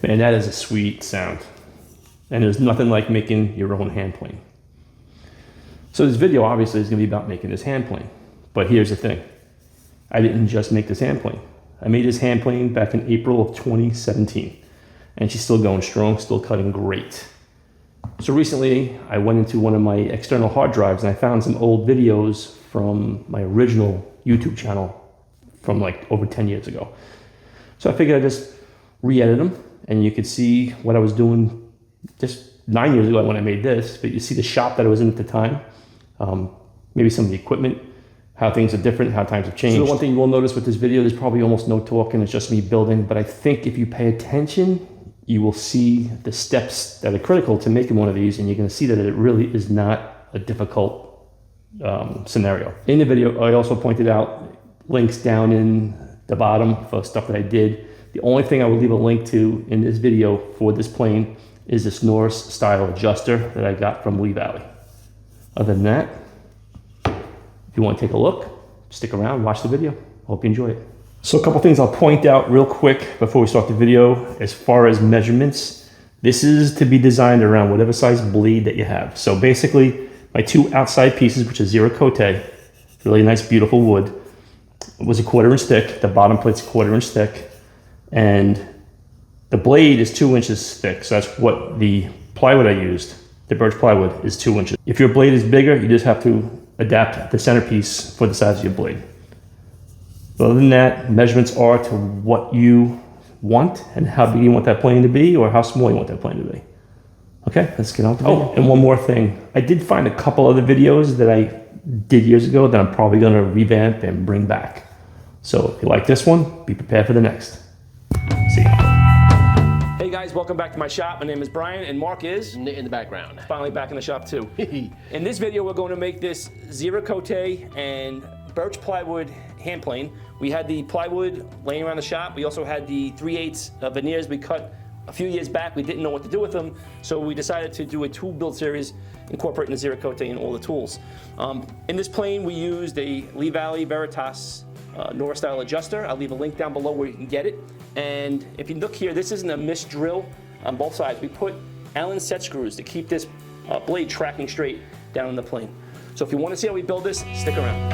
And that is a sweet sound. And there's nothing like making your own hand plane. So this video obviously is going to be about making this hand plane. But here's the thing. I didn't just make this hand plane. I made this hand plane back in April of 2017. And she's still going strong, still cutting great. So recently I went into one of my external hard drives and I found some old videos from my original YouTube channel from like over 10 years ago. So I figured I'd just re-edit them and you could see what I was doing just 9 years ago when I made this, but you see the shop that I was in at the time, maybe some of the equipment, how things are different, how times have changed. So the one thing you will notice with this video, there's probably almost no talking, it's just me building, but I think if you pay attention, you will see the steps that are critical to making one of these, and you're going to see that it really is not a difficult scenario. In the video, I also pointed out links down in the bottom for stuff that I did. The only thing I will leave a link to in this video for this plane is this Norris style adjuster that I got from Lee Valley. Other than that, if you want to take a look, stick around, watch the video. Hope you enjoy it. So a couple things I'll point out real quick before we start the video. As far as measurements, this is to be designed around whatever size blade that you have. So basically, my two outside pieces, which is Zero Cote, really nice, beautiful wood, was a 1/4 inch thick. The bottom plate's 1/4 inch thick. And the blade is 2 inches thick. So that's what the plywood I used, the birch plywood, is 2 inches. If your blade is bigger, you just have to adapt the centerpiece for the size of your blade. Other than that, measurements are to what you want and how big you want that plane to be or how small you want that plane to be. Okay, let's get on to the video. And one more thing. I did find a couple other videos that I did years ago that I'm probably going to revamp and bring back. So if you like this one, be prepared for the next. See ya. Hey guys, welcome back to my shop. My name is Brian and Mark is in the background. Finally back in the shop too. In this video, we're going to make this Zero Cote and birch plywood hand plane. We had the plywood laying around the shop. We also had the 3/8 veneers we cut a few years back. We didn't know what to do with them, so we decided to do a tool build series incorporating the Zero Cote in all the tools. In this plane, we used a Lee Valley Veritas Norris style adjuster. I'll leave a link down below where you can get it. And if you look here, this isn't a missed drill on both sides. We put Allen set screws to keep this blade tracking straight down in the plane. So if you want to see how we build this, stick around.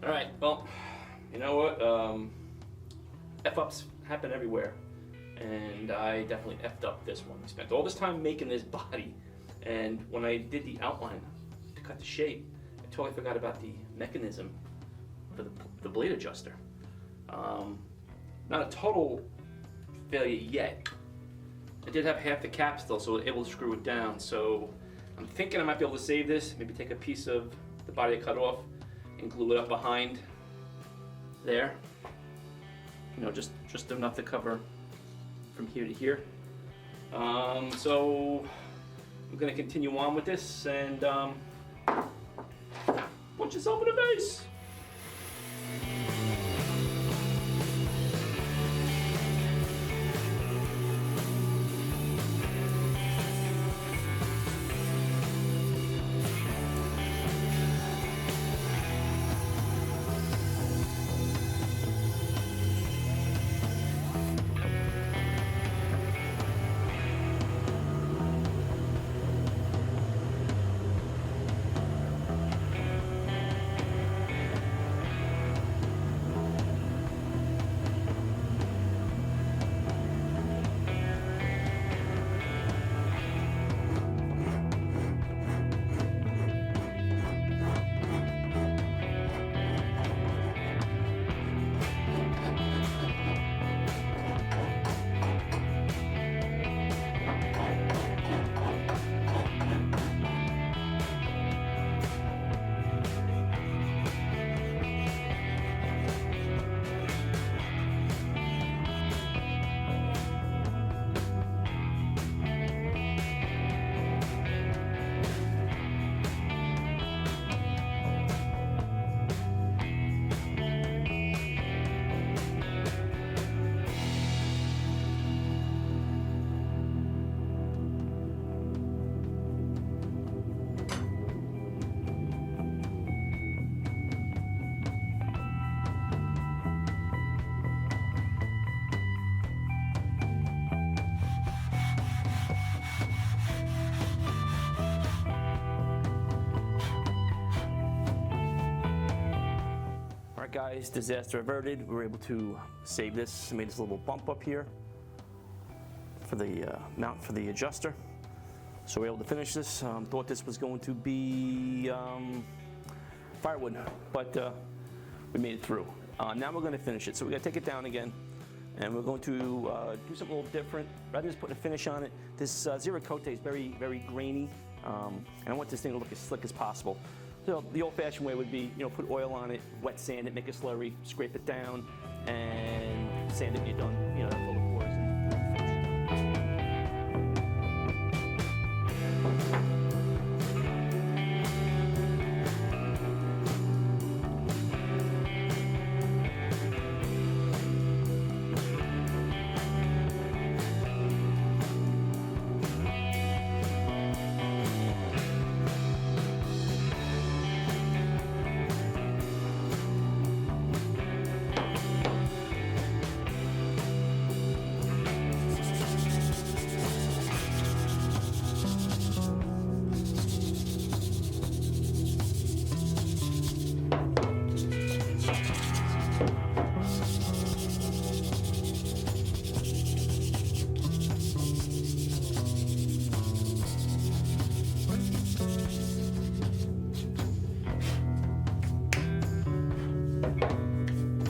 Alright, well, you know what? F-ups happen everywhere. And I definitely F'd up this one. We spent all this time making this body. And when I did the outline to cut the shape, I totally forgot about the mechanism for the blade adjuster. Not a total failure yet. I did have half the cap still, so I was able to screw it down. So I'm thinking I might be able to save this. Maybe take a piece of the body I cut off and glue it up behind there. You know, just enough to cover from here to here. So I'm gonna continue on with this and put yourself in a vase. guys, disaster averted. We were able to save this. Made this little bump up here for the mount for the adjuster. So we were able to finish this. Thought this was going to be firewood, but we made it through. Now we're going to finish it. So we're going to take it down again, and we're going to do something a little different. Rather than just putting a finish on it, this Zero Cote is very, very grainy, and I want this thing to look as slick as possible. So the old-fashioned way would be, put oil on it, wet sand it, make it slurry, scrape it down, and sand it when you're done. Fill the pores and finish it.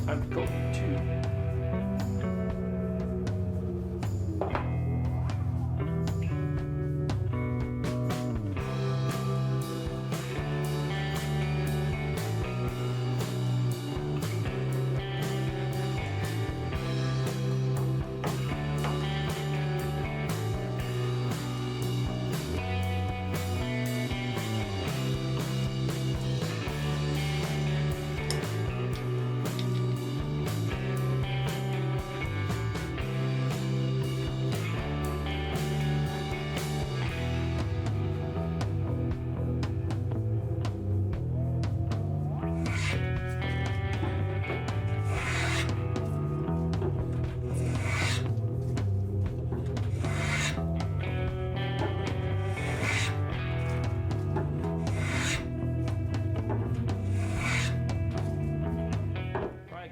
I'm going to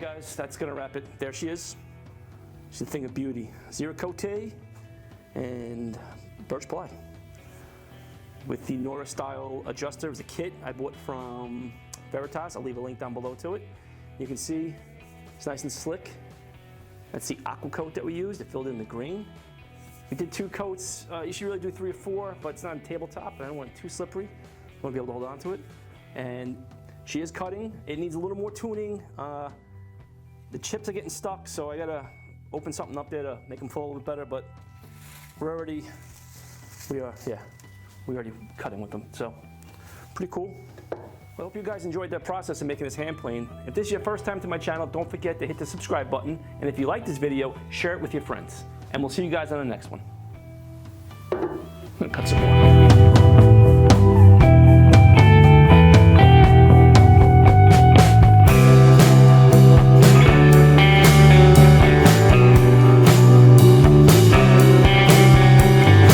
guys, that's gonna wrap it. There she is. She's a thing of beauty. Zero Cote and birch ply. With the Nora style adjuster. It was a kit I bought from Veritas. I'll leave a link down below to it. You can see it's nice and slick. That's the aqua coat that we used. It filled in the green. We did 2 coats. You should really do 3 or 4, but it's not a tabletop, and I don't want it too slippery. I want to be able to hold on to it. And she is cutting. It needs a little more tuning. The chips are getting stuck, so I gotta open something up there to make them flow a little bit better, but we are already cutting with them, so pretty cool. I hope you guys enjoyed that process of making this hand plane. If this is your first time to my channel, don't forget to hit the subscribe button, and if you like this video, share it with your friends. And we'll see you guys on the next one. I'm gonna cut some more.